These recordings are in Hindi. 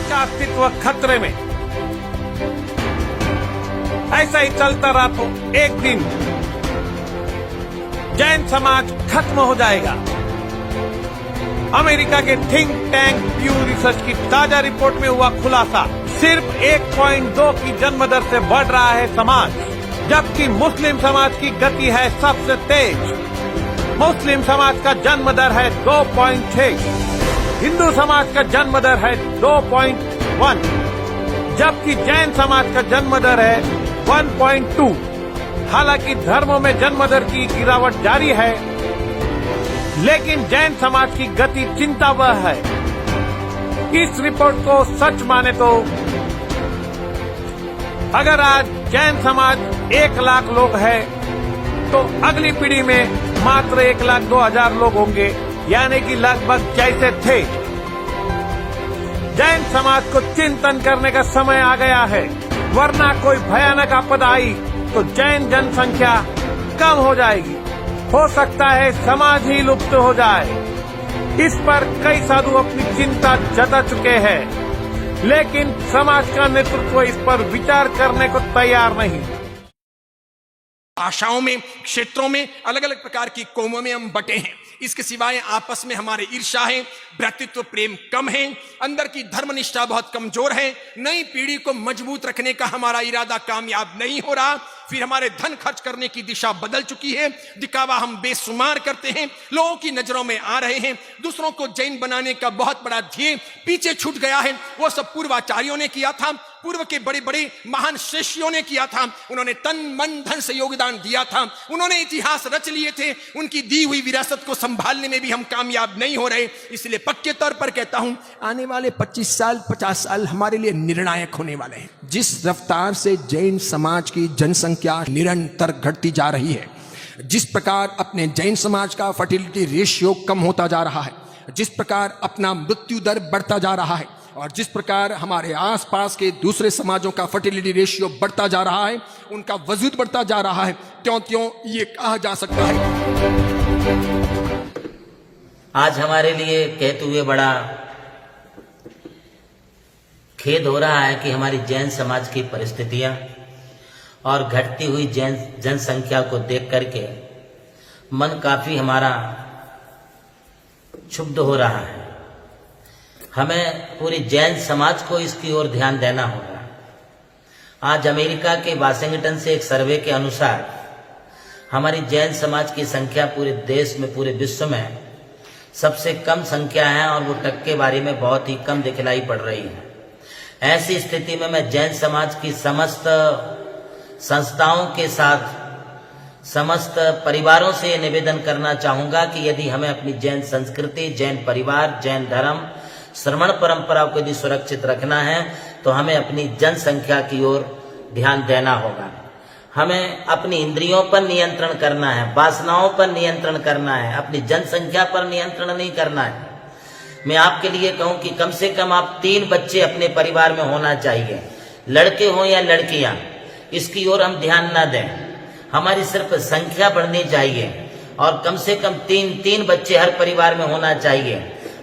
का अस्तित्व खतरे में। ऐसा ही चलता रहा तो एक दिन जैन समाज खत्म हो जाएगा। अमेरिका के थिंक टैंक प्यू रिसर्च की ताजा रिपोर्ट में हुआ खुलासा, सिर्फ 1.2 की जन्म दर से बढ़ रहा है समाज, जबकि मुस्लिम समाज की गति है सबसे तेज। मुस्लिम समाज का जन्म दर है 2.6, हिंदू समाज का जन्म दर है 2.1, जबकि जैन समाज का जन्म दर है 1.2। हालांकि धर्मों में जन्म दर की गिरावट जारी है, लेकिन जैन समाज की गति चिंतावह है। इस रिपोर्ट को सच माने तो अगर आज जैन समाज 1 लाख लोग है तो अगली पीढ़ी में मात्र 1,02,000 लोग होंगे, यानी कि लगभग जैसे थे। जैन समाज को चिंतन करने का समय आ गया है, वरना कोई भयानक आपदा आई तो जैन जनसंख्या कम हो जाएगी। हो सकता है समाज ही लुप्त हो जाए। इस पर कई साधु अपनी चिंता जता चुके हैं, लेकिन समाज का नेतृत्व इस पर विचार करने को तैयार नहीं। भाषाओं में, क्षेत्रों में, अलग अलग प्रकार की कौमों में हम बटे हैं। इसके सिवाय आपस में हमारे ईर्ष्या है, भ्रातृत्व प्रेम कम है, अंदर की धर्मनिष्ठा बहुत कमजोर है। नई पीढ़ी को मजबूत रखने का हमारा इरादा कामयाब नहीं हो रहा। फिर हमारे धन खर्च करने की दिशा बदल चुकी है, दिखावा हम बेशुमार करते हैं, लोगों की नजरों में आ रहे हैं। दूसरों को जैन बनाने का बहुत बड़ा ध्येय पीछे छूट गया है। वो सब पूर्वाचार्यों ने किया था, पूर्व के बड़े बड़े महान शिष्यों ने किया था। उन्होंने तन मन धन से योगदान दिया था, उन्होंने इतिहास रच लिए थे। उनकी दी हुई विरासत को संभालने में भी हम कामयाब नहीं हो रहे। इसलिए पक्के तौर पर कहता हूं, आने वाले 25 साल 50 साल हमारे लिए निर्णायक होने वाले हैं। जिस रफ्तार से जैन समाज की जनसंख्या निरंतर घटती जा रही है, जिस प्रकार अपने जैन समाज का फर्टिलिटी रेशियो कम होता जा रहा है, जिस प्रकार अपना मृत्यु दर बढ़ता जा रहा है, और जिस प्रकार हमारे आसपास के दूसरे समाजों का फर्टिलिटी रेशियो बढ़ता जा रहा है, उनका वजूद बढ़ता जा रहा है, त्यों ये कहा जा सकता है। आज हमारे लिए कहते हुए बड़ा खेद हो रहा है कि हमारी जैन समाज की परिस्थितियां और घटती हुई जैन जनसंख्या को देख करके मन काफी हमारा क्षुब्ध हो रहा है। हमें पूरी जैन समाज को इसकी ओर ध्यान देना होगा। आज अमेरिका के वाशिंगटन से एक सर्वे के अनुसार हमारी जैन समाज की संख्या पूरे देश में, पूरे विश्व में सबसे कम संख्या है, और वो टक्केवारी में बहुत ही कम दिखलाई पड़ रही है। ऐसी स्थिति में मैं जैन समाज की समस्त संस्थाओं के साथ, समस्त परिवारों से निवेदन करना चाहूंगा कि यदि हमें अपनी जैन संस्कृति, जैन परिवार, जैन धर्म, श्रवण परंपरा को यदि सुरक्षित रखना है तो हमें अपनी जनसंख्या की ओर ध्यान देना होगा। हमें अपनी इंद्रियों पर नियंत्रण करना है, वासनाओं पर नियंत्रण करना है, अपनी जनसंख्या पर नियंत्रण नहीं करना है। मैं आपके लिए कहूं कि कम से कम आप 3 बच्चे अपने परिवार में होना चाहिए, लड़के हों या लड़कियां, इसकी ओर हम ध्यान ना दें। हमारी सिर्फ संख्या बढ़नी चाहिए और कम से कम 3 बच्चे हर परिवार में होना चाहिए,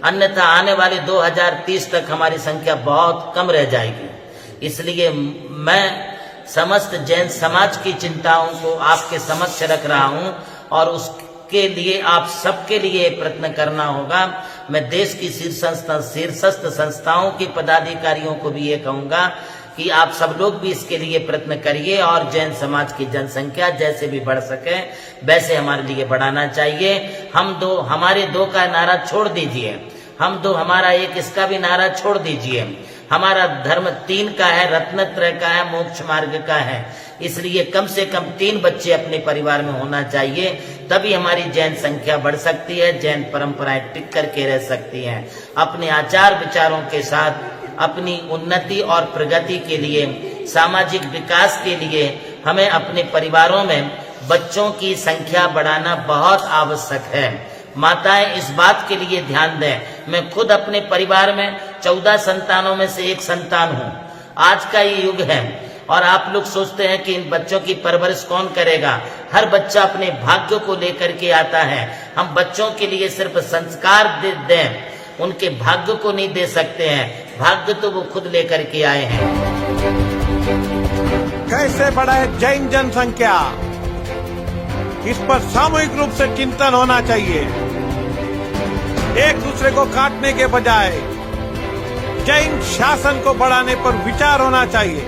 अन्यथा आने वाले 2030 तक हमारी संख्या बहुत कम रह जाएगी। इसलिए मैं समस्त जैन समाज की चिंताओं को आपके समक्ष रख रहा हूं, और उसके लिए आप सबके लिए प्रयत्न करना होगा। मैं देश की शीर्षस्थ संस्थाओं के पदाधिकारियों को भी ये कहूंगा कि आप सब लोग भी इसके लिए प्रयत्न करिए, और जैन समाज की जनसंख्या जैसे भी बढ़ सके वैसे हमारे लिए बढ़ाना चाहिए। हमारे 2 का नारा छोड़ दीजिए, हम 2 हमारा 1 इसका भी नारा छोड़ दीजिए। हमारा धर्म 3 का है, रत्नत्रय का है, मोक्ष मार्ग का है। इसलिए कम से कम 3 बच्चे अपने परिवार में होना चाहिए, तभी हमारी जैन संख्या बढ़ सकती है, जैन परंपराएं टिक करके रह सकती हैं। अपने आचार विचारों के साथ अपनी उन्नति और प्रगति के लिए, सामाजिक विकास के लिए हमें अपने परिवारों में बच्चों की संख्या बढ़ाना बहुत आवश्यक है। माताएं इस बात के लिए ध्यान दें। मैं खुद अपने परिवार में 14 संतानों में से एक संतान हूं। आज का ये युग है और आप लोग सोचते हैं कि इन बच्चों की परवरिश कौन करेगा। हर बच्चा अपने भाग्य को लेकर के आता है। हम बच्चों के लिए सिर्फ संस्कार दें, उनके भाग्य को नहीं दे सकते हैं। भाग्य तो वो खुद लेकर के आए हैं। कैसे बढ़े जैन जनसंख्या, इस पर सामूहिक रूप से चिंतन होना चाहिए। एक दूसरे को काटने के बजाय जैन शासन को बढ़ाने पर विचार होना चाहिए।